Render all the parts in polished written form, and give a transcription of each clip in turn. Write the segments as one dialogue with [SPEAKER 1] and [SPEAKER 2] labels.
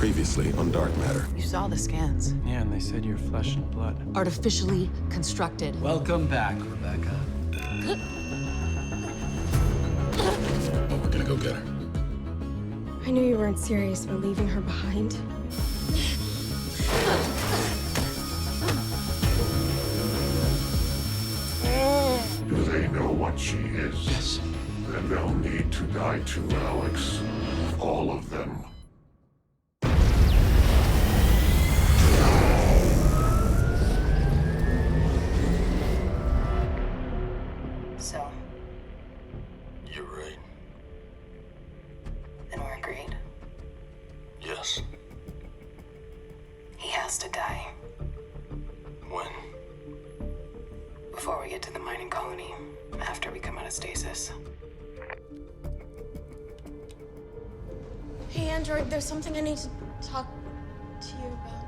[SPEAKER 1] Previously on Dark Matter.
[SPEAKER 2] You saw the scans.
[SPEAKER 3] Yeah, and they said you're flesh and blood.
[SPEAKER 2] Artificially constructed.
[SPEAKER 4] Welcome back, Rebecca.
[SPEAKER 1] Oh, we're gonna go get her.
[SPEAKER 5] I knew you weren't serious about leaving her behind.
[SPEAKER 6] Do they know what she is?
[SPEAKER 3] Yes.
[SPEAKER 6] Then they'll need to die too, Alex. All of them.
[SPEAKER 2] So,
[SPEAKER 6] You're right.
[SPEAKER 2] then we're agreed.
[SPEAKER 6] Yes.
[SPEAKER 2] He has to die
[SPEAKER 6] When?
[SPEAKER 2] before we get to the mining colony, after we come out of stasis.
[SPEAKER 5] Hey, Android, there's something I need to talk to you about.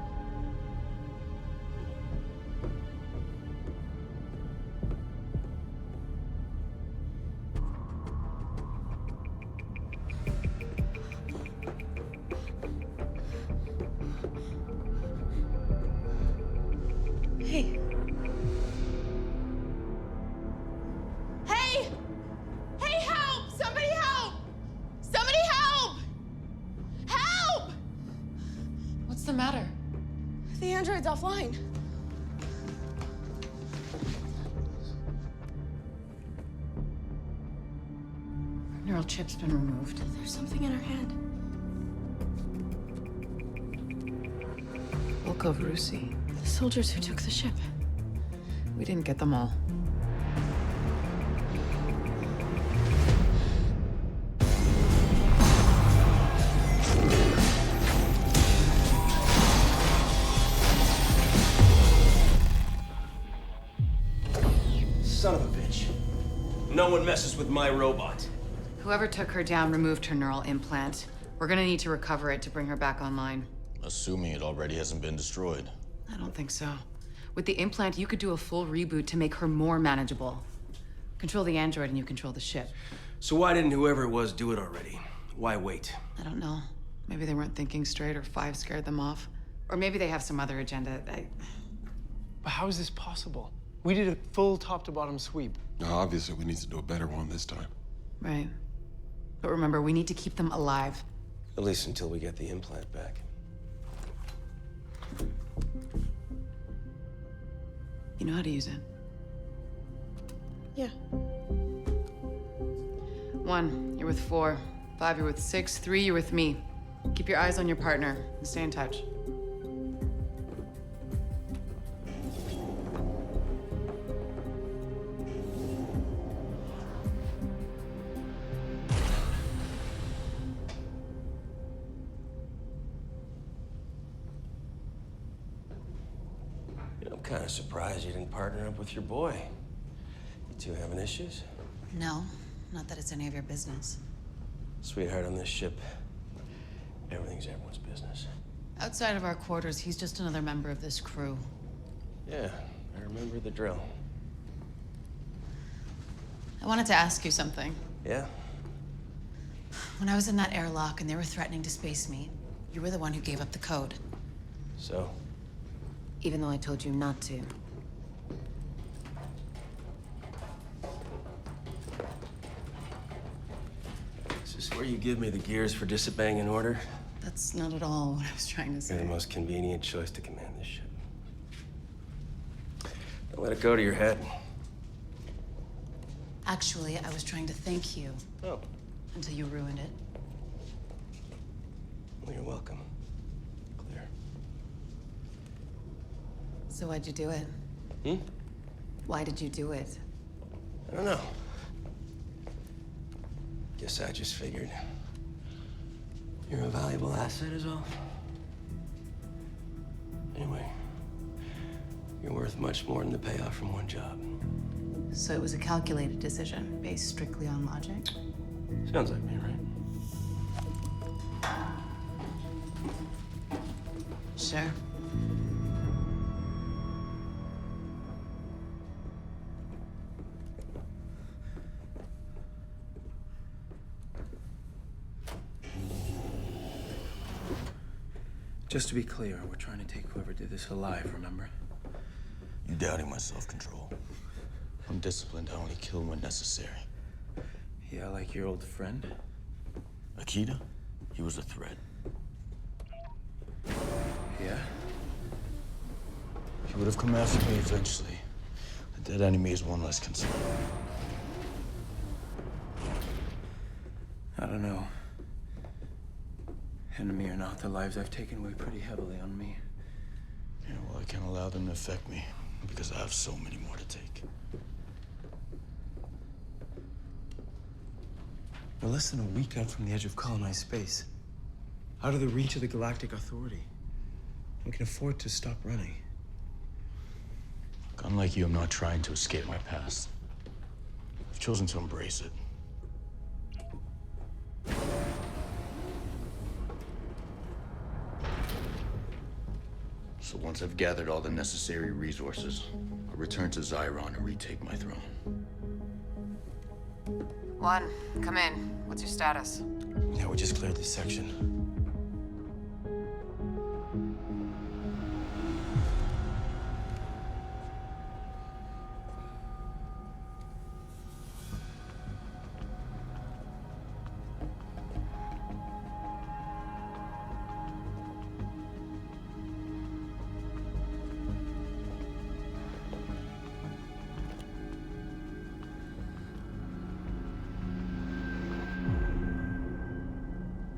[SPEAKER 5] Hey. Hey! Hey, help! Somebody help! Somebody help! Help!
[SPEAKER 7] What's the matter?
[SPEAKER 5] The android's offline.
[SPEAKER 7] Neural chip's been removed.
[SPEAKER 5] There's something in her hand.
[SPEAKER 7] Rusi.
[SPEAKER 5] The soldiers who took the ship.
[SPEAKER 7] We didn't get them all.
[SPEAKER 8] Son of a bitch. No one messes with my robot.
[SPEAKER 7] Whoever took her down removed her neural implant. We're gonna need to recover it to bring her back online.
[SPEAKER 9] Assuming it already hasn't been destroyed.
[SPEAKER 7] I don't think so. With the implant, you could do a full reboot to make her more manageable. Control the android and you control the ship.
[SPEAKER 8] So why didn't whoever it was do it already? Why wait?
[SPEAKER 7] I don't know. Maybe they weren't thinking straight or 5 scared them off. Or maybe they have some other agenda.
[SPEAKER 3] But how is this possible? We did a full top-to-bottom sweep.
[SPEAKER 1] Now, obviously, we need to do a better one this time.
[SPEAKER 7] Right. But remember, we need to keep them alive.
[SPEAKER 8] At least until we get the implant back.
[SPEAKER 7] You know how to use it.
[SPEAKER 5] Yeah.
[SPEAKER 7] 1, you're with 4. 5, you're with 6. 3, you're with me. Keep your eyes on your partner and stay in touch.
[SPEAKER 8] You know, I'm kind of surprised you didn't partner up with your boy. You two having issues?
[SPEAKER 2] No, not that it's any of your business.
[SPEAKER 8] Sweetheart, on this ship, everything's everyone's business.
[SPEAKER 7] Outside of our quarters, he's just another member of this crew.
[SPEAKER 8] Yeah, I remember the drill.
[SPEAKER 7] I wanted to ask you something.
[SPEAKER 8] Yeah?
[SPEAKER 2] When I was in that airlock and they were threatening to space me, you were the one who gave up the code,
[SPEAKER 8] So?
[SPEAKER 2] even though I told you not to.
[SPEAKER 8] Is this where you give me the gears for disobeying an order?
[SPEAKER 7] That's not at all what I was trying to
[SPEAKER 8] You're
[SPEAKER 7] say.
[SPEAKER 8] the most convenient choice to command this ship. Don't let it go to your head.
[SPEAKER 2] Actually, I was trying to thank you
[SPEAKER 8] Oh,
[SPEAKER 2] until you ruined it.
[SPEAKER 8] well, you're welcome. Clear.
[SPEAKER 2] So why'd you do it?
[SPEAKER 8] Hmm?
[SPEAKER 2] Why did you do it?
[SPEAKER 8] I don't know. Guess I just figured you're a valuable asset is all. Anyway, you're worth much more than the payoff from one job.
[SPEAKER 2] So it was a calculated decision, based strictly on logic?
[SPEAKER 8] Sounds like me, right?
[SPEAKER 2] Sure.
[SPEAKER 3] Just to be clear, we're trying to take whoever did this alive, remember?
[SPEAKER 9] You doubting my self-control. I'm disciplined. I only kill when necessary.
[SPEAKER 3] Yeah, like your old friend?
[SPEAKER 9] Akita? He was a threat.
[SPEAKER 3] Yeah?
[SPEAKER 9] He would have come after me eventually. A dead enemy is one less concern.
[SPEAKER 3] I don't know. Enemy or not, the lives I've taken weigh pretty heavily on me.
[SPEAKER 9] Yeah, well, I can't allow them to affect me because I have so many more to take.
[SPEAKER 4] We're less than a week out from the edge of colonized space. Out of the reach of the Galactic Authority. We can afford to stop running.
[SPEAKER 9] Look, unlike you, I'm not trying to escape my past. I've chosen to embrace it. So once I've gathered all the necessary resources, I'll return to Zyron and retake my throne.
[SPEAKER 7] 1, come in. What's your status?
[SPEAKER 4] Yeah, we just cleared this section.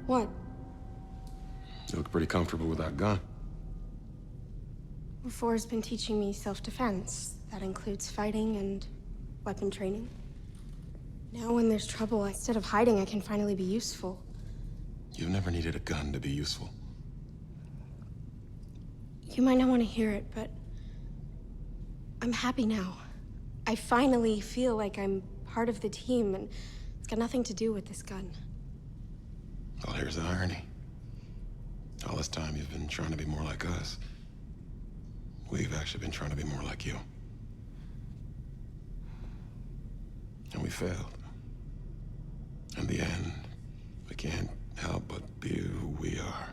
[SPEAKER 5] What?
[SPEAKER 1] You look pretty comfortable with that gun.
[SPEAKER 5] Four's been teaching me self-defense. That includes fighting and weapon training. Now when there's trouble, instead of hiding, I can finally be useful.
[SPEAKER 1] You've never needed a gun to be useful.
[SPEAKER 5] You might not want to hear it, but I'm happy now. I finally feel like I'm part of the team, and it's got nothing to do with this gun.
[SPEAKER 1] Well, here's the irony. All this time you've been trying to be more like us. We've actually been trying to be more like you. And we failed. In the end, we can't help but be who we are.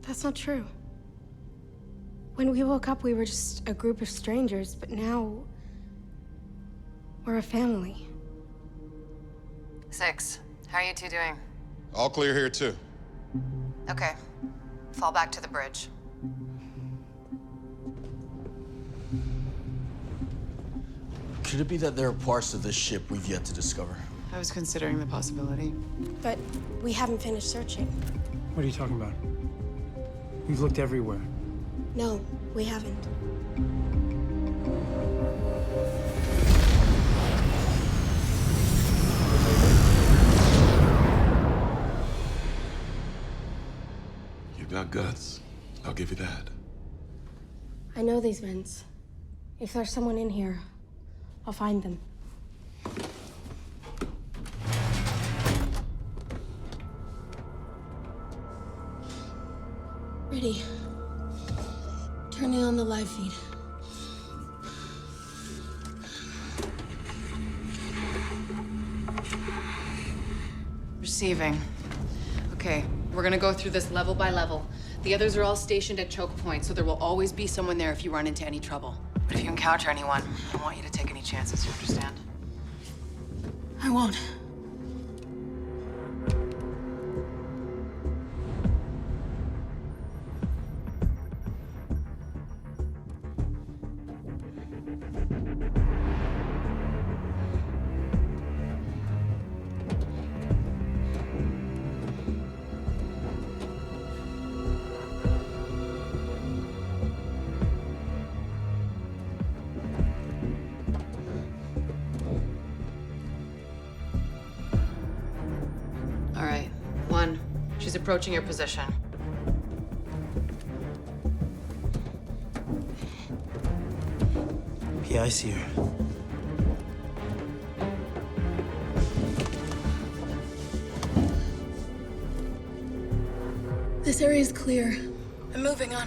[SPEAKER 5] That's not true. When we woke up, we were just a group of strangers, but now we're a family.
[SPEAKER 7] 6, how are you two doing?
[SPEAKER 1] All clear here, too.
[SPEAKER 7] Okay. Fall back to the bridge.
[SPEAKER 9] Could it be that there are parts of this ship we've yet to discover?
[SPEAKER 7] I was considering the possibility.
[SPEAKER 5] But we haven't finished searching.
[SPEAKER 3] What are you talking about? We've looked everywhere.
[SPEAKER 5] No, we haven't.
[SPEAKER 1] You've got guts. I'll give you that.
[SPEAKER 5] I know these vents. If there's someone in here, I'll find them. Ready. Turning on the live feed.
[SPEAKER 7] Receiving. Okay, we're gonna go through this level by level. The others are all stationed at choke points, so there will always be someone there if you run into any trouble. But if you encounter anyone, I don't want you to take any chances, you understand?
[SPEAKER 5] I won't.
[SPEAKER 7] All right, 1, she's approaching your position.
[SPEAKER 4] Yeah, I see her.
[SPEAKER 5] This area is clear. I'm moving on.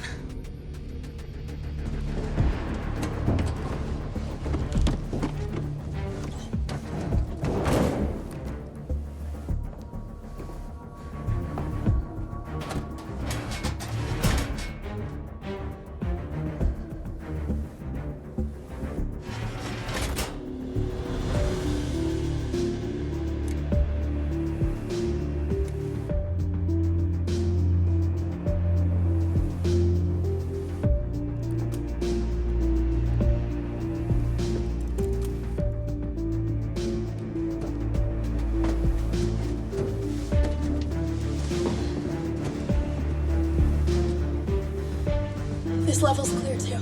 [SPEAKER 5] This level's clear too.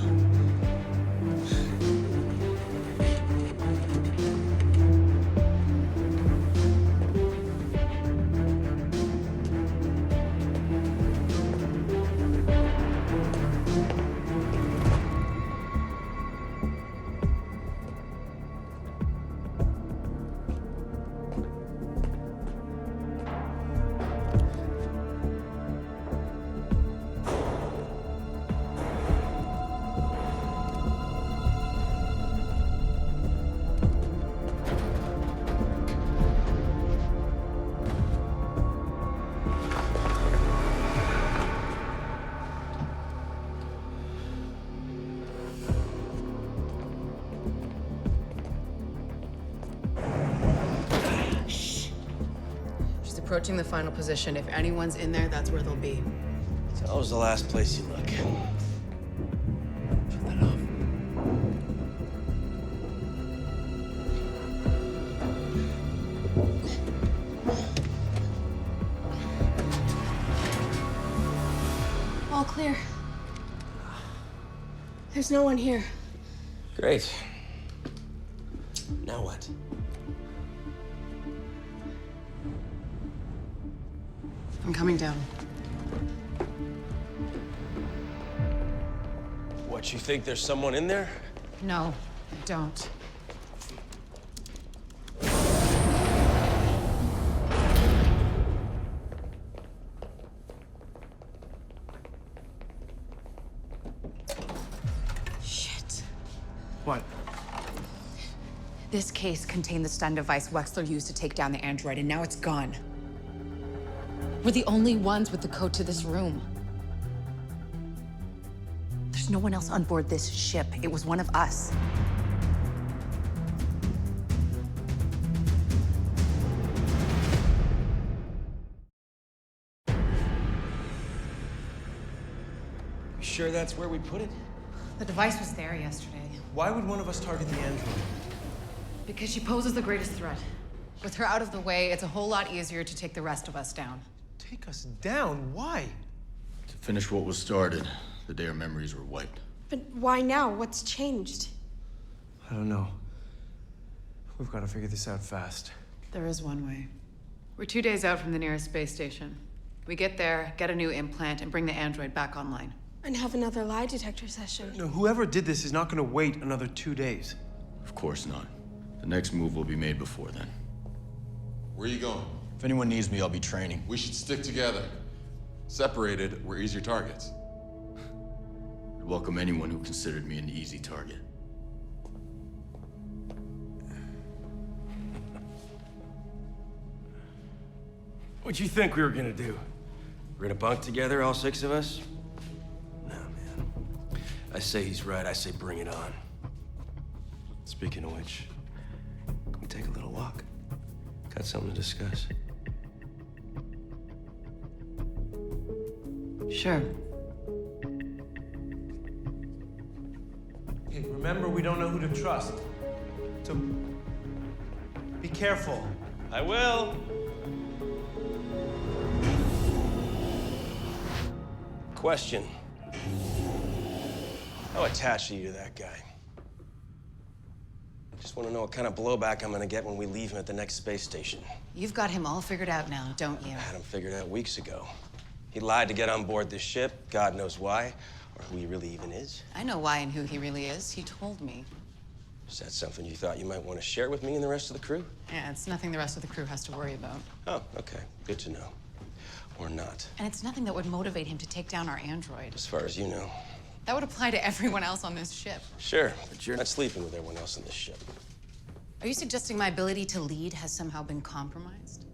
[SPEAKER 7] She's approaching the final position. If anyone's in there, that's where they'll be.
[SPEAKER 8] It's always the last place you look. Turn that off.
[SPEAKER 5] All clear. There's no one here.
[SPEAKER 8] Great. Now what?
[SPEAKER 7] I'm coming down.
[SPEAKER 8] What, you think there's someone in there?
[SPEAKER 7] No, I don't. Shit.
[SPEAKER 3] What?
[SPEAKER 7] This case contained the stun device Wexler used to take down the android, and now it's gone. We're the only ones with the code to this room. There's no one else on board this ship. It was one of us.
[SPEAKER 8] You sure that's where we put it?
[SPEAKER 7] The device was there yesterday.
[SPEAKER 4] Why would one of us target the android?
[SPEAKER 7] Because she poses the greatest threat. With her out of the way, it's a whole lot easier to take the rest of us down.
[SPEAKER 4] Take us down? Why?
[SPEAKER 9] To finish what was started, the day our memories were wiped.
[SPEAKER 5] But why now? What's changed?
[SPEAKER 4] I don't know. We've got to figure this out fast.
[SPEAKER 7] There is one way. We're 2 days out from the nearest space station. We get there, get a new implant, and bring the android back online.
[SPEAKER 5] And have another lie detector session.
[SPEAKER 4] No, whoever did this is not going to wait another 2 days.
[SPEAKER 9] Of course not. The next move will be made before then.
[SPEAKER 1] Where are you going?
[SPEAKER 9] If anyone needs me, I'll be training.
[SPEAKER 1] We should stick together. Separated, we're easier targets.
[SPEAKER 9] I'd welcome anyone who considered me an easy target.
[SPEAKER 8] What'd you think we were gonna do? We're gonna bunk together, all 6 of us? No, man. I say he's right. I say bring it on. Speaking of which, can we take a little walk? Got something to discuss.
[SPEAKER 7] Sure.
[SPEAKER 4] Hey, remember, we don't know who to trust. So, be careful.
[SPEAKER 8] I will. Question. How attached are you to that guy? Just want to know what kind of blowback I'm gonna get when we leave him at the next space station.
[SPEAKER 7] You've got him all figured out now, don't you?
[SPEAKER 8] I had him figured out weeks ago. He lied to get on board this ship, God knows why, or who he really even is.
[SPEAKER 7] I know why and who he really is. He told me.
[SPEAKER 8] Is that something you thought you might want to share with me and the rest of the crew?
[SPEAKER 7] Yeah, it's nothing the rest of the crew has to worry about.
[SPEAKER 8] Oh, okay. Good to know. Or not.
[SPEAKER 7] And it's nothing that would motivate him to take down our android.
[SPEAKER 8] As far as you know.
[SPEAKER 7] That would apply to everyone else on this ship.
[SPEAKER 8] Sure, but you're not sleeping with everyone else on this ship.
[SPEAKER 7] Are you suggesting my ability to lead has somehow been compromised?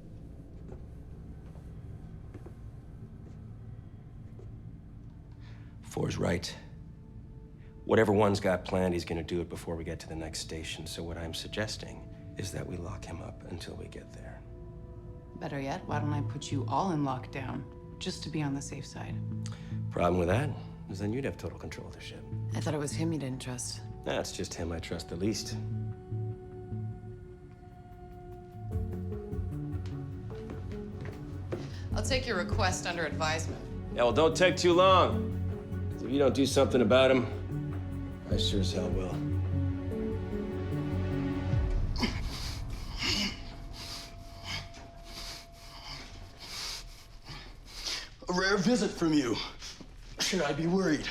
[SPEAKER 8] Four's right. Whatever one's got planned, he's gonna do it before we get to the next station. So what I'm suggesting is that we lock him up until we get there.
[SPEAKER 7] Better yet, why don't I put you all in lockdown, just to be on the safe side?
[SPEAKER 8] Problem with that is then you'd have total control of the ship.
[SPEAKER 7] I thought it was him you didn't trust.
[SPEAKER 8] That's just him I trust the least.
[SPEAKER 7] I'll take your request under advisement.
[SPEAKER 8] Yeah, well, don't take too long. If you don't do something about him, I sure as hell will.
[SPEAKER 9] A rare visit from you. Should I be worried?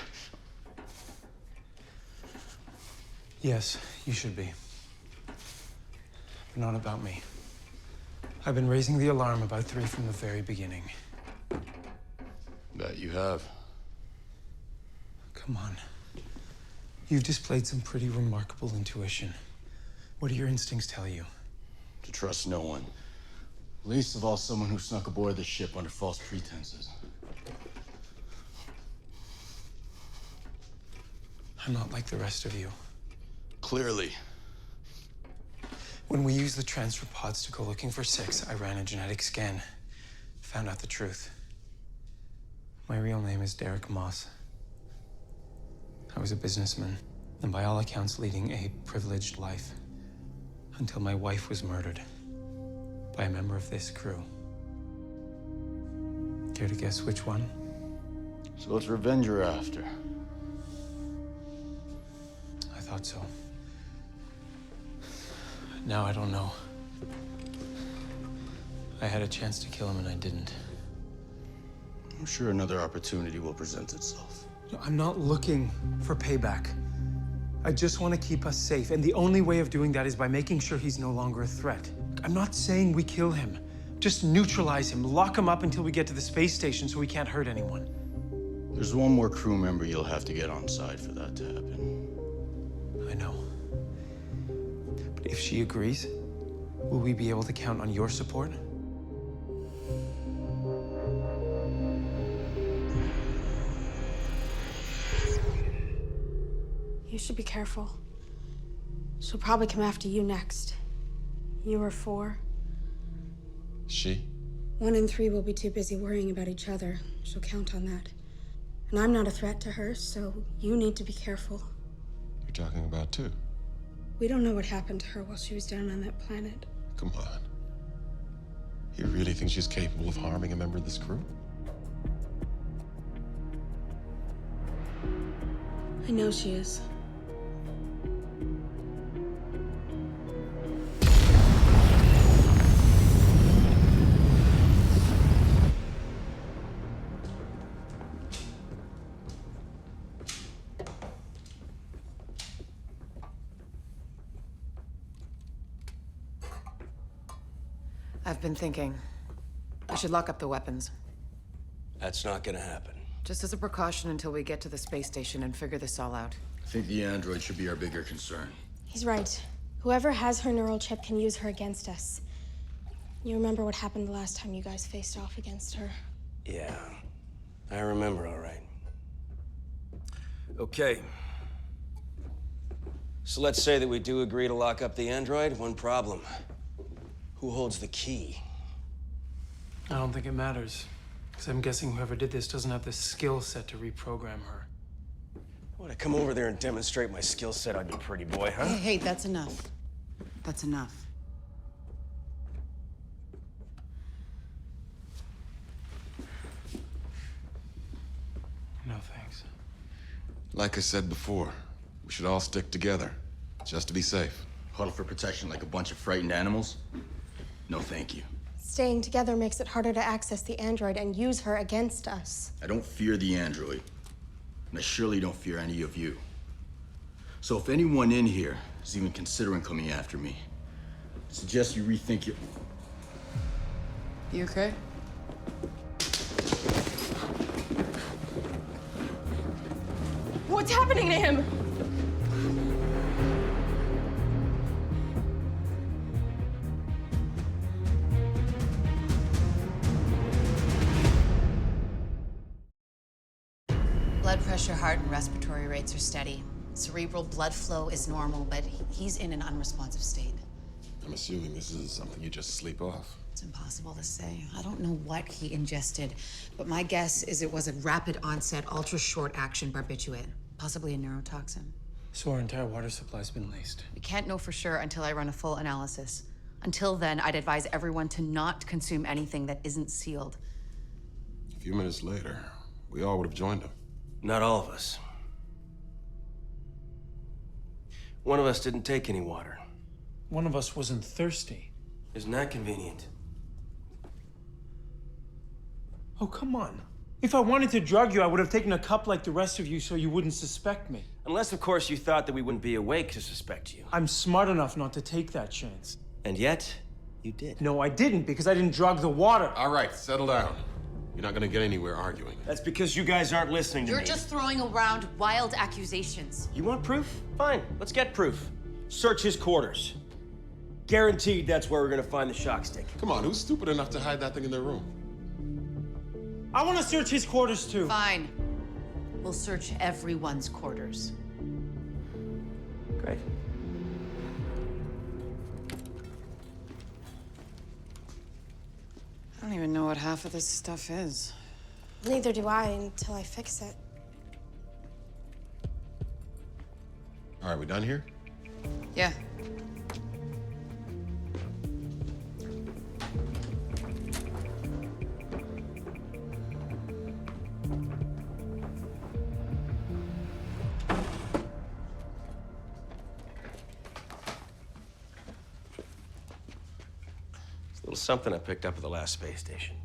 [SPEAKER 4] Yes, you should be. But not about me. I've been raising the alarm about 3 from the very beginning.
[SPEAKER 9] Bet you have.
[SPEAKER 4] Come on. You've displayed some pretty remarkable intuition. What do your instincts tell you?
[SPEAKER 9] To trust no one. Least of all someone who snuck aboard the ship under false pretenses.
[SPEAKER 4] I'm not like the rest of you.
[SPEAKER 9] Clearly.
[SPEAKER 4] When we used the transfer pods to go looking for 6, I ran a genetic scan. Found out the truth. My real name is Derek Moss. I was a businessman, and by all accounts leading a privileged life. Until my wife was murdered by a member of this crew. Care to guess which one?
[SPEAKER 9] So it's revenge you're after.
[SPEAKER 4] I thought so. Now I don't know. I had a chance to kill him and I didn't.
[SPEAKER 9] I'm sure another opportunity will present itself.
[SPEAKER 4] No, I'm not looking for payback. I just want to keep us safe, and the only way of doing that is by making sure he's no longer a threat. I'm not saying we kill him. Just neutralize him, lock him up until we get to the space station so he can't hurt anyone.
[SPEAKER 9] There's one more crew member you'll have to get on side for that to happen.
[SPEAKER 4] I know. But if she agrees, will we be able to count on your support?
[SPEAKER 5] You should be careful. She'll probably come after you next. You are 4.
[SPEAKER 1] She?
[SPEAKER 5] 1 and 3 will be too busy worrying about each other. She'll count on that. And I'm not a threat to her, so you need to be careful.
[SPEAKER 1] You're talking about 2?
[SPEAKER 5] We don't know what happened to her while she was down on that planet.
[SPEAKER 1] Come on. You really think she's capable of harming a member of this crew?
[SPEAKER 5] I know she is.
[SPEAKER 7] I've been thinking. We should lock up the weapons.
[SPEAKER 8] That's not gonna happen.
[SPEAKER 7] Just as a precaution until we get to the space station and figure this all out.
[SPEAKER 9] I think the android should be our bigger concern.
[SPEAKER 5] He's right. Whoever has her neural chip can use her against us. You remember what happened the last time you guys faced off against her?
[SPEAKER 8] Yeah, I remember all right. Okay. So let's say that we do agree to lock up the android. One problem. Who holds the key?
[SPEAKER 4] I don't think it matters. Because I'm guessing whoever did this doesn't have the skill set to reprogram her.
[SPEAKER 8] Would I come over there and demonstrate my skill set on you, pretty boy, huh?
[SPEAKER 7] Hey, that's enough. That's enough.
[SPEAKER 4] No thanks.
[SPEAKER 1] Like I said before, we should all stick together, just to be safe.
[SPEAKER 9] Huddle for protection like a bunch of frightened animals? No, thank you.
[SPEAKER 5] Staying together makes it harder to access the android and use her against us.
[SPEAKER 9] I don't fear the android, and I surely don't fear any of you. So if anyone in here is even considering coming after me, I suggest you rethink your...
[SPEAKER 7] You okay?
[SPEAKER 5] What's happening to him?
[SPEAKER 2] Blood pressure, heart, and respiratory rates are steady. Cerebral blood flow is normal, but he's in an unresponsive state.
[SPEAKER 1] I'm assuming this isn't something you just sleep off.
[SPEAKER 2] It's impossible to say. I don't know what he ingested, but my guess is it was a rapid onset, ultra short action barbiturate, possibly a neurotoxin.
[SPEAKER 4] So our entire water supply's been laced.
[SPEAKER 2] We can't know for sure until I run a full analysis. Until then, I'd advise everyone to not consume anything that isn't sealed.
[SPEAKER 1] A few minutes later, we all would have joined him.
[SPEAKER 8] Not all of us. One of us didn't take any water.
[SPEAKER 3] One of us wasn't thirsty.
[SPEAKER 8] Isn't that convenient?
[SPEAKER 3] Oh, come on. If I wanted to drug you, I would have taken a cup like the rest of you so you wouldn't suspect me.
[SPEAKER 8] Unless, of course, you thought that we wouldn't be awake to suspect you.
[SPEAKER 3] I'm smart enough not to take that chance.
[SPEAKER 8] And yet, you did.
[SPEAKER 3] No, I didn't, because I didn't drug the water.
[SPEAKER 1] All right, settle down. You're not gonna get anywhere arguing.
[SPEAKER 8] That's because you guys aren't listening to me.
[SPEAKER 2] You're just throwing around wild accusations.
[SPEAKER 8] You want proof? Fine, let's get proof. Search his quarters. Guaranteed that's where we're gonna find the shock stick.
[SPEAKER 1] Come on, who's stupid enough to hide that thing in their room?
[SPEAKER 3] I want to search his quarters, too.
[SPEAKER 2] Fine. We'll search everyone's quarters.
[SPEAKER 8] Great.
[SPEAKER 7] I don't even know what half of this stuff is.
[SPEAKER 5] Neither do I until I fix it.
[SPEAKER 1] All right, we done here?
[SPEAKER 7] Yeah.
[SPEAKER 8] A little something I picked up at the last space station.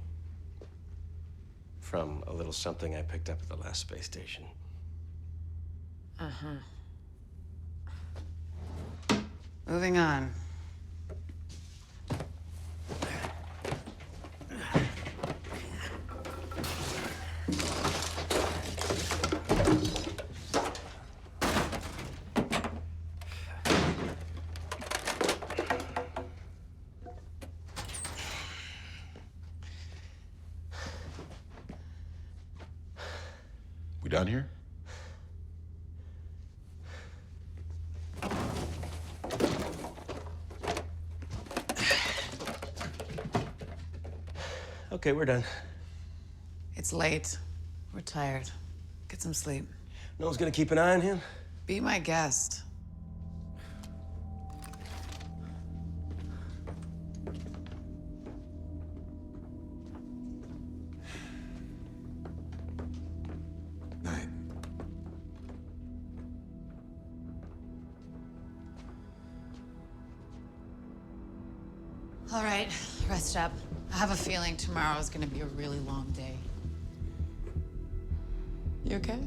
[SPEAKER 8] From a little something I picked up at the last space station.
[SPEAKER 7] Moving on.
[SPEAKER 1] We done here?
[SPEAKER 8] Okay, we're done.
[SPEAKER 7] It's late. We're tired. Get some sleep.
[SPEAKER 8] No one's gonna keep an eye on him?
[SPEAKER 7] Be my guest.
[SPEAKER 1] Night.
[SPEAKER 2] All right, rest up. I have a feeling tomorrow's gonna be a really long day.
[SPEAKER 7] You okay?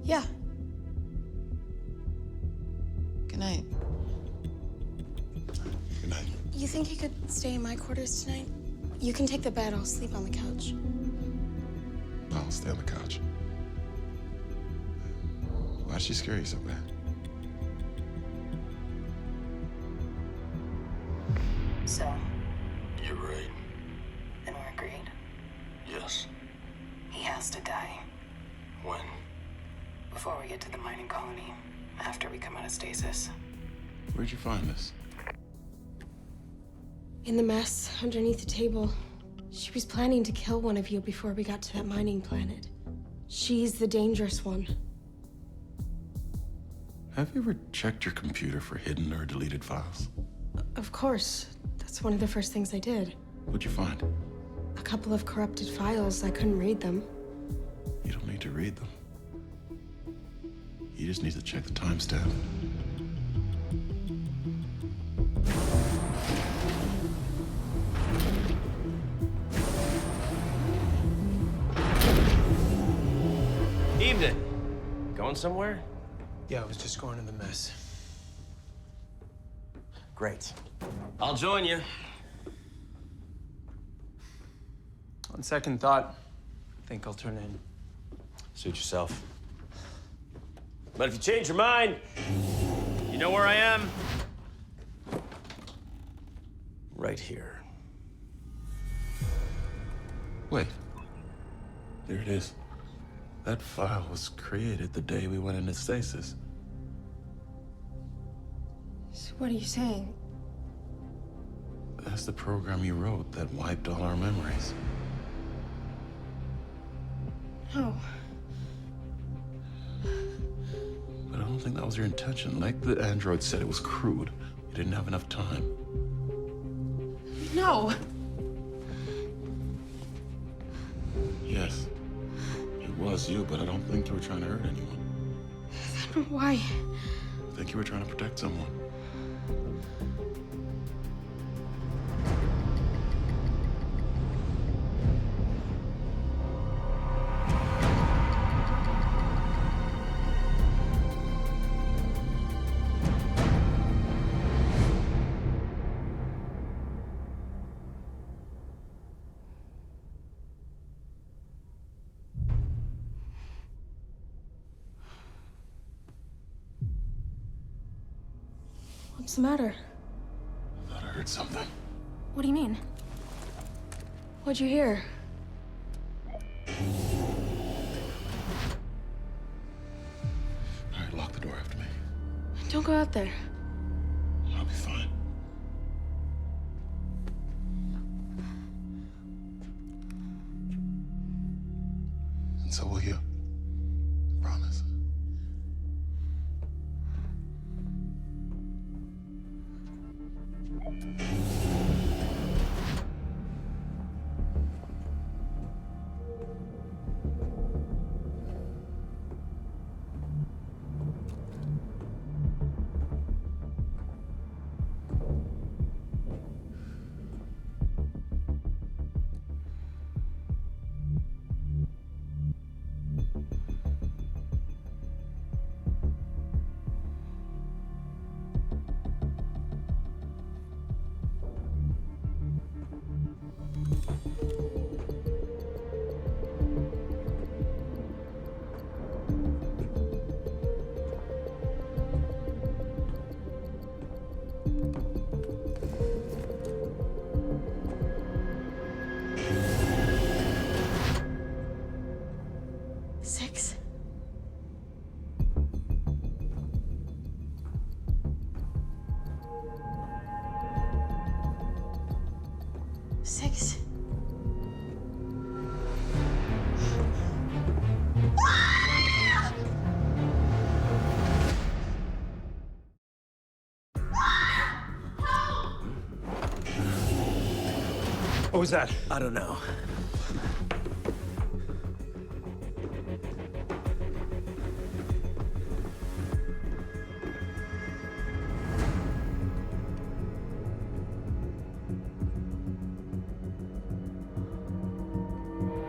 [SPEAKER 5] Yeah.
[SPEAKER 7] Good night.
[SPEAKER 1] Good night.
[SPEAKER 5] You think you could stay in my quarters tonight? You can take the bed. I'll sleep on the couch.
[SPEAKER 1] I'll stay on the couch. Why'd she scare you so bad?
[SPEAKER 10] So,
[SPEAKER 9] You're right.
[SPEAKER 10] then we're agreed.
[SPEAKER 9] Yes.
[SPEAKER 10] He has to die
[SPEAKER 9] When?
[SPEAKER 10] before we get to the mining colony, after we come out of stasis.
[SPEAKER 1] Where'd you find this?
[SPEAKER 5] In the mess, underneath the table. She was planning to kill one of you before we got to that mining planet. She's the dangerous one.
[SPEAKER 1] Have you ever checked your computer for hidden or deleted files?
[SPEAKER 5] Of course. That's one of the first things I did.
[SPEAKER 1] What'd you find?
[SPEAKER 5] A couple of corrupted files. I couldn't read them.
[SPEAKER 1] You don't need to read them. You just need to check the timestamp.
[SPEAKER 8] Evening. Going somewhere?
[SPEAKER 4] Yeah, I was just going to the mess.
[SPEAKER 8] Great. I'll join you.
[SPEAKER 4] On second thought, I think I'll turn in.
[SPEAKER 8] Suit yourself. But if you change your mind, you know where I am? Right here.
[SPEAKER 1] Wait. There it is. That file was created the day we went into stasis.
[SPEAKER 5] So what are you saying?
[SPEAKER 1] That's the program you wrote that wiped all our memories.
[SPEAKER 5] No.
[SPEAKER 1] But I don't think that was your intention. Like the android said, it was crude. You didn't have enough time.
[SPEAKER 5] No.
[SPEAKER 1] Yes, it was. was you, but I don't think you were trying to hurt anyone.
[SPEAKER 5] I don't know why.
[SPEAKER 1] I think you were trying to protect someone.
[SPEAKER 5] What's the matter?
[SPEAKER 1] I thought I heard something.
[SPEAKER 5] What do you mean? What'd you hear?
[SPEAKER 1] All right, lock the door after me.
[SPEAKER 5] Don't go out there.
[SPEAKER 1] I'll be fine. And so will you. Promise.
[SPEAKER 5] Six. Six.
[SPEAKER 3] What was that?
[SPEAKER 8] I don't know.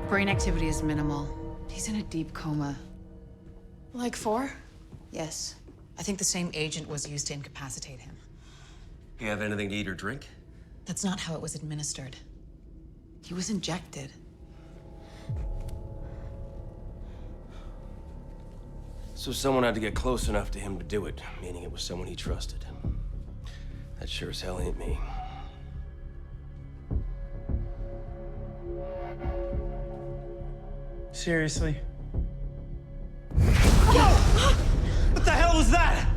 [SPEAKER 2] Brain activity is minimal. He's in a deep coma.
[SPEAKER 5] Like 4?
[SPEAKER 2] Yes. I think the same agent was used to incapacitate him.
[SPEAKER 8] You have anything to eat or drink?
[SPEAKER 2] That's not how it was administered. He was injected.
[SPEAKER 8] So someone had to get close enough to him to do it, meaning it was someone he trusted. That sure as hell ain't me.
[SPEAKER 3] Seriously? Whoa! What the hell was that?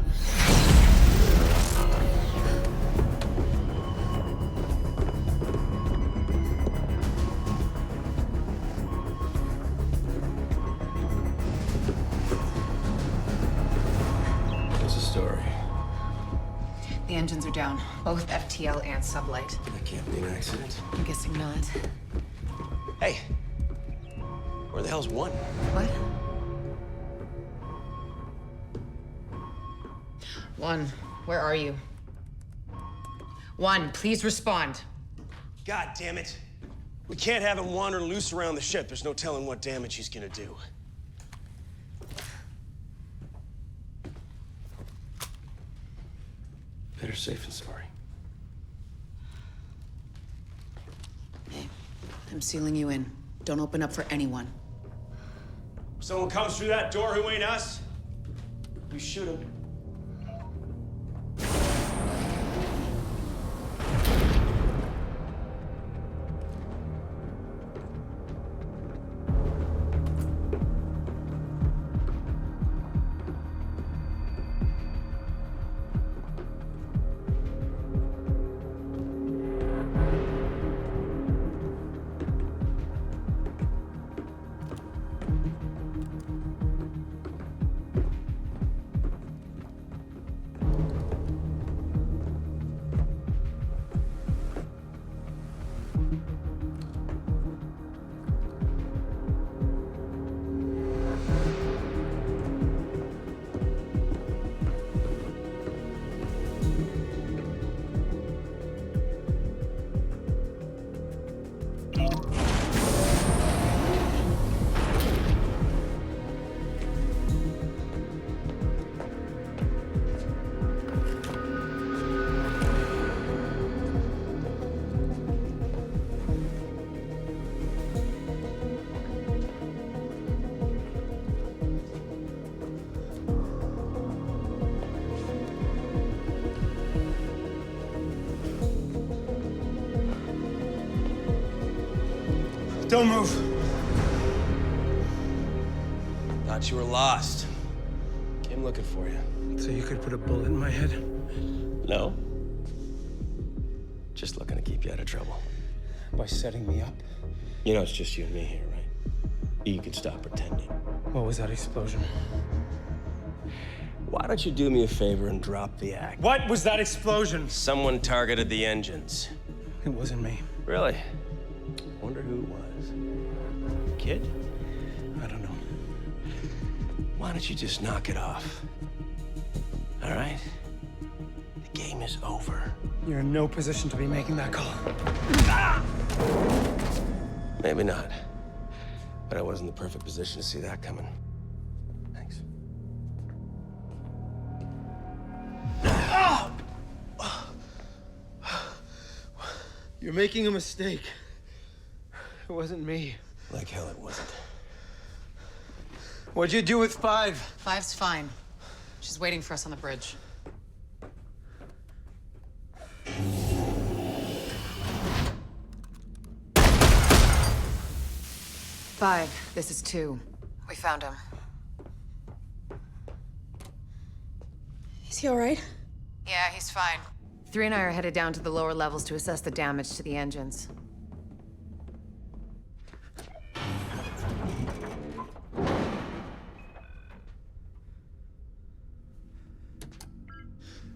[SPEAKER 8] What's the story?
[SPEAKER 2] The engines are down, both FTL and sublight.
[SPEAKER 8] That can't be an accident.
[SPEAKER 2] I'm guessing not.
[SPEAKER 8] Hey, where the hell's one?
[SPEAKER 2] What? One, where are you? One, please respond.
[SPEAKER 11] God damn it. We can't have him wander loose around the ship. There's no telling what damage he's gonna do.
[SPEAKER 8] Better safe than sorry.
[SPEAKER 2] Hey, I'm sealing you in. Don't open up for anyone.
[SPEAKER 11] If someone comes through that door who ain't us, you shoot him.
[SPEAKER 3] Don't move.
[SPEAKER 11] Thought you were lost. Came looking for you.
[SPEAKER 3] So you could put a bullet in my head?
[SPEAKER 11] No. Just looking to keep you out of trouble.
[SPEAKER 3] By setting me up?
[SPEAKER 11] You know it's just you and me here, right? You could stop pretending.
[SPEAKER 3] What was that explosion?
[SPEAKER 11] Why don't you do me a favor and drop the act?
[SPEAKER 3] What was that explosion?
[SPEAKER 11] Someone targeted the engines.
[SPEAKER 3] It wasn't me.
[SPEAKER 11] Really? Wonder who it was. Kid?
[SPEAKER 3] I don't know.
[SPEAKER 11] Why don't you just knock it off? All right? The game is over.
[SPEAKER 3] You're in no position to be making that call.
[SPEAKER 11] Maybe not. But I was in the perfect position to see that coming. Thanks.
[SPEAKER 3] You're making a mistake. It wasn't me.
[SPEAKER 11] Like hell it wasn't.
[SPEAKER 3] What'd you do with 5?
[SPEAKER 2] 5's fine. She's waiting for us on the bridge. Five, this is 2. We found him.
[SPEAKER 5] Is he all right?
[SPEAKER 2] Yeah, he's fine. 3 and I are headed down to the lower levels to assess the damage to the engines.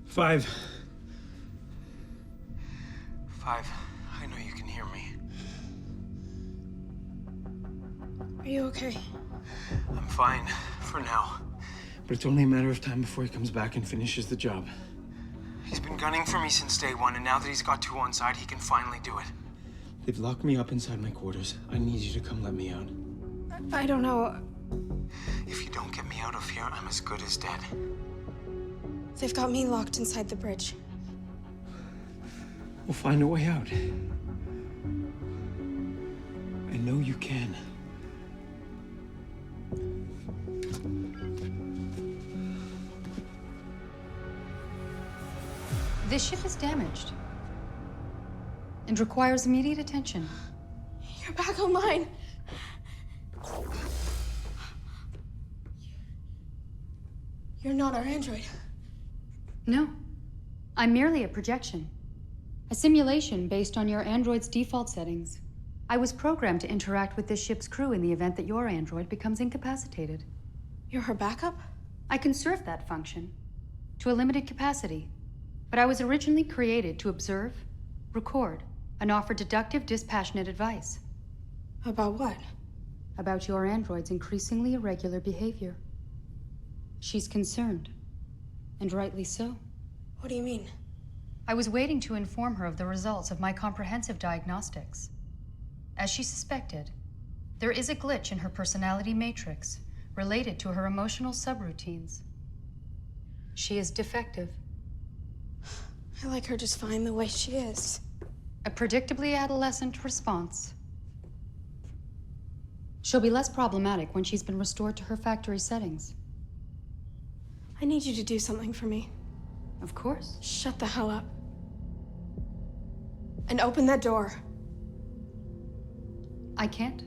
[SPEAKER 3] Five, I know you can hear me.
[SPEAKER 5] Are you okay?
[SPEAKER 3] I'm fine, for now. But it's only a matter of time before he comes back and finishes the job. He's been gunning for me since day 1, and now that he's got 2 on side, he can finally do it. They've locked me up inside my quarters. I need you to come let me out.
[SPEAKER 5] I don't know.
[SPEAKER 3] If you don't get me out of here, I'm as good as dead.
[SPEAKER 5] They've got me locked inside the bridge.
[SPEAKER 3] We'll find a way out. I know you can.
[SPEAKER 12] This ship is damaged and requires immediate attention.
[SPEAKER 5] You're back online. You're not our android.
[SPEAKER 12] No, I'm merely a projection. A simulation based on your android's default settings. I was programmed to interact with this ship's crew in the event that your android becomes incapacitated.
[SPEAKER 5] You're her backup?
[SPEAKER 12] I can serve that function to a limited capacity, but I was originally created to observe, record, and offer deductive, dispassionate advice.
[SPEAKER 5] About what?
[SPEAKER 12] About your android's increasingly irregular behavior. She's concerned, and rightly so.
[SPEAKER 5] What do you mean?
[SPEAKER 12] I was waiting to inform her of the results of my comprehensive diagnostics. As she suspected, there is a glitch in her personality matrix related to her emotional subroutines. She is defective.
[SPEAKER 5] I like her just fine the way she is.
[SPEAKER 12] A predictably adolescent response. She'll be less problematic when she's been restored to her factory settings.
[SPEAKER 5] I need you to do something for me.
[SPEAKER 12] Of course.
[SPEAKER 5] Shut the hell up. And open that door.
[SPEAKER 12] I can't.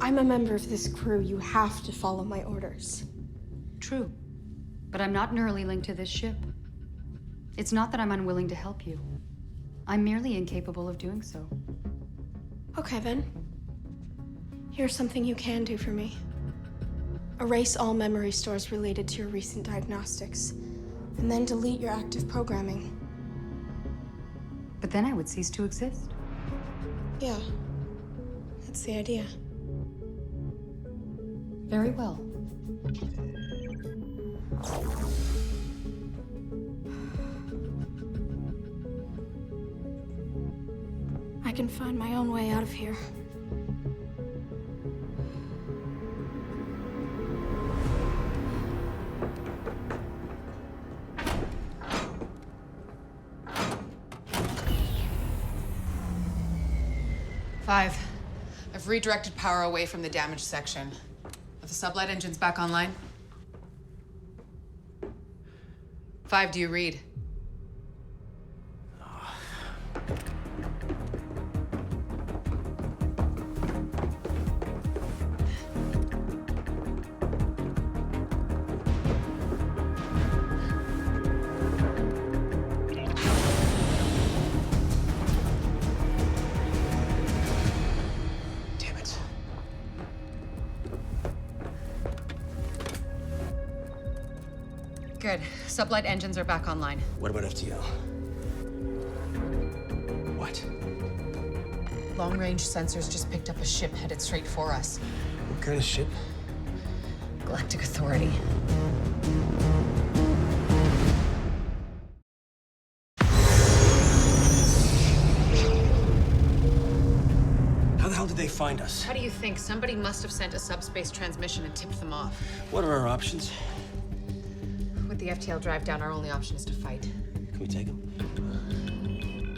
[SPEAKER 5] I'm a member of this crew. You have to follow my orders.
[SPEAKER 12] True. But I'm not neurally linked to this ship. It's not that I'm unwilling to help you. I'm merely incapable of doing so.
[SPEAKER 5] Okay, then. Here's something you can do for me. Erase all memory stores related to your recent diagnostics, and then delete your active programming.
[SPEAKER 12] But then I would cease to exist.
[SPEAKER 5] Yeah, that's the idea.
[SPEAKER 12] Very well.
[SPEAKER 5] I can find my own way out of here.
[SPEAKER 2] Five, I've redirected power away from the damaged section. Are the sublight engines back online? 5, do you read?
[SPEAKER 7] good. Sublight engines are back online.
[SPEAKER 11] What about FTL? What?
[SPEAKER 2] Long-range sensors just picked up a ship headed straight for us.
[SPEAKER 11] What kind of ship?
[SPEAKER 2] Galactic Authority.
[SPEAKER 11] How the hell did they find us?
[SPEAKER 7] How do you think? Somebody must have sent a subspace transmission and tipped them off.
[SPEAKER 11] What are our options?
[SPEAKER 7] With the FTL drive down, our only option is to fight.
[SPEAKER 11] Can we take them?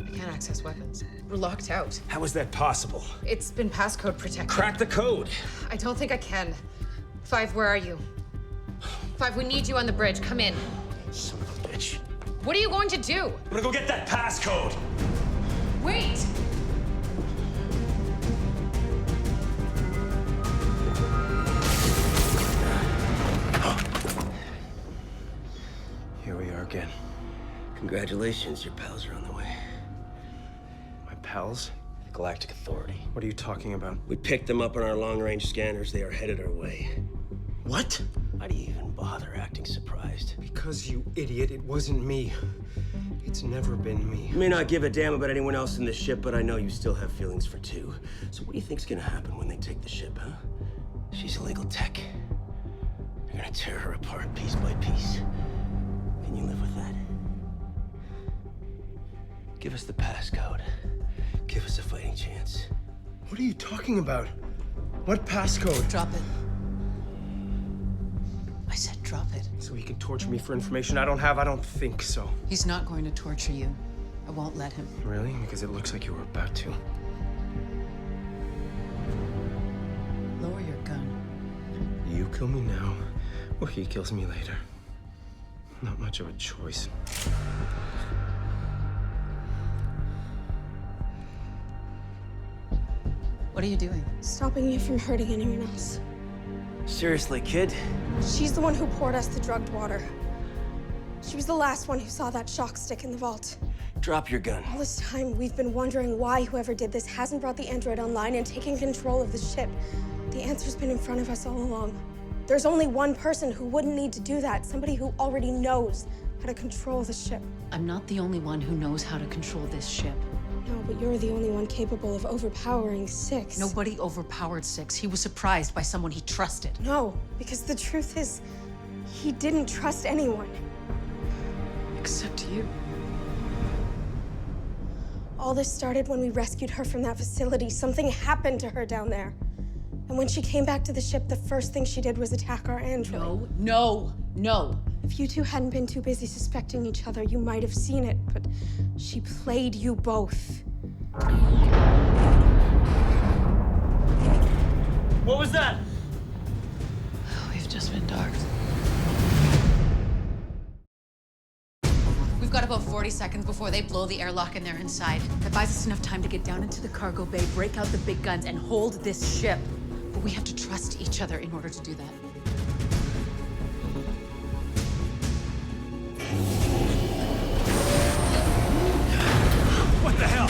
[SPEAKER 7] I can't access weapons. We're locked out.
[SPEAKER 11] How is that possible?
[SPEAKER 7] It's been passcode protected.
[SPEAKER 11] Crack the code!
[SPEAKER 7] I don't think I can. Five, where are you? Five, we need you on the bridge. Come in.
[SPEAKER 11] Son of a bitch.
[SPEAKER 7] What are you going to do?
[SPEAKER 11] I'm gonna go get that passcode!
[SPEAKER 7] Wait!
[SPEAKER 11] Here we are again. Congratulations, your pals are on the way.
[SPEAKER 3] My pals?
[SPEAKER 11] The Galactic Authority.
[SPEAKER 3] What are you talking about?
[SPEAKER 11] We picked them up on our long-range scanners. They are headed our way.
[SPEAKER 3] What?
[SPEAKER 11] Why do you even bother acting surprised?
[SPEAKER 3] Because, you idiot, it wasn't me. It's never been me.
[SPEAKER 11] You may not give a damn about anyone else in the ship, but I know you still have feelings for two. So what do you think's gonna happen when they take the ship, huh? She's illegal tech. They're gonna tear her apart piece by piece. Can you live with that? Give us the passcode. Give us a fighting chance.
[SPEAKER 3] What are you talking about? What passcode?
[SPEAKER 2] Drop it. I said drop it.
[SPEAKER 3] So he can torture me for information I don't have? I don't think so.
[SPEAKER 2] He's not going to torture you. I won't let him.
[SPEAKER 3] Really? Because it looks like you were about to.
[SPEAKER 2] Lower your gun.
[SPEAKER 3] You kill me now, or he kills me later. Not much of a choice.
[SPEAKER 2] What are you doing?
[SPEAKER 5] Stopping you from hurting anyone else.
[SPEAKER 11] Seriously, kid?
[SPEAKER 5] She's the one who poured us the drugged water. She was the last one who saw that shock stick in the vault.
[SPEAKER 11] Drop your gun.
[SPEAKER 5] All this time, we've been wondering why whoever did this hasn't brought the android online and taken control of the ship. The answer's been in front of us all along. There's only one person who wouldn't need to do that, somebody who already knows how to control the ship.
[SPEAKER 2] I'm not the only one who knows how to control this ship.
[SPEAKER 5] No, but you're the only one capable of overpowering Six.
[SPEAKER 2] Nobody overpowered Six. He was surprised by someone he trusted.
[SPEAKER 5] No, because the truth is, he didn't trust anyone.
[SPEAKER 2] Except you.
[SPEAKER 5] All this started when we rescued her from that facility. Something happened to her down there. And when she came back to the ship, the first thing she did was attack our android.
[SPEAKER 2] No.
[SPEAKER 5] If you two hadn't been too busy suspecting each other, you might have seen it, but she played you both.
[SPEAKER 11] What was that?
[SPEAKER 2] We've just been doxxed. We've got about 40 seconds before they blow the airlock and they're inside. That buys us enough time to get down into the cargo bay, break out the big guns, and hold this ship. But we have to trust each other in order to do that.
[SPEAKER 11] What the hell?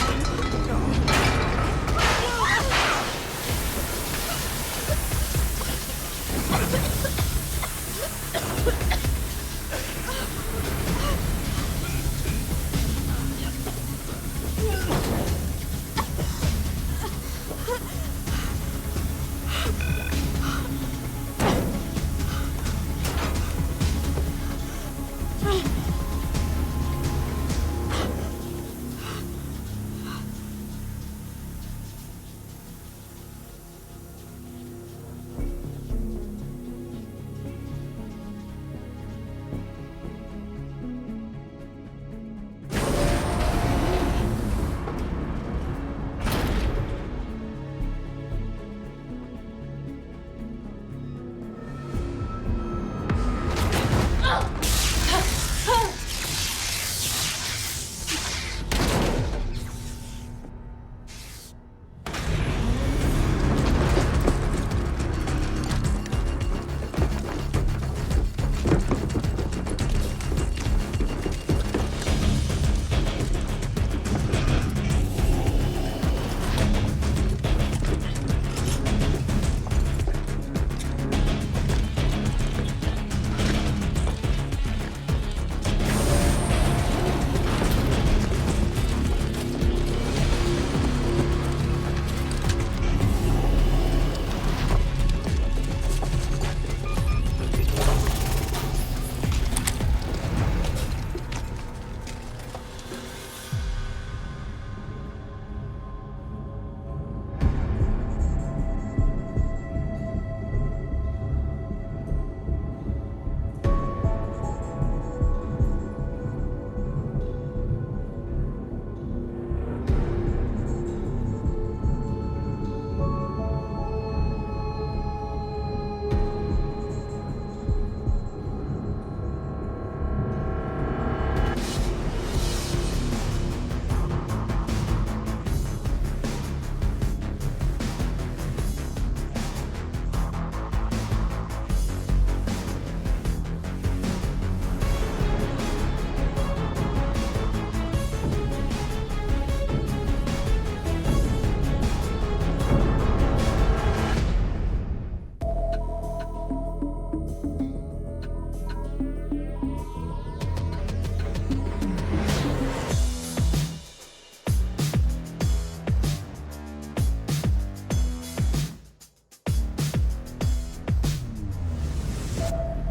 [SPEAKER 6] Thank you.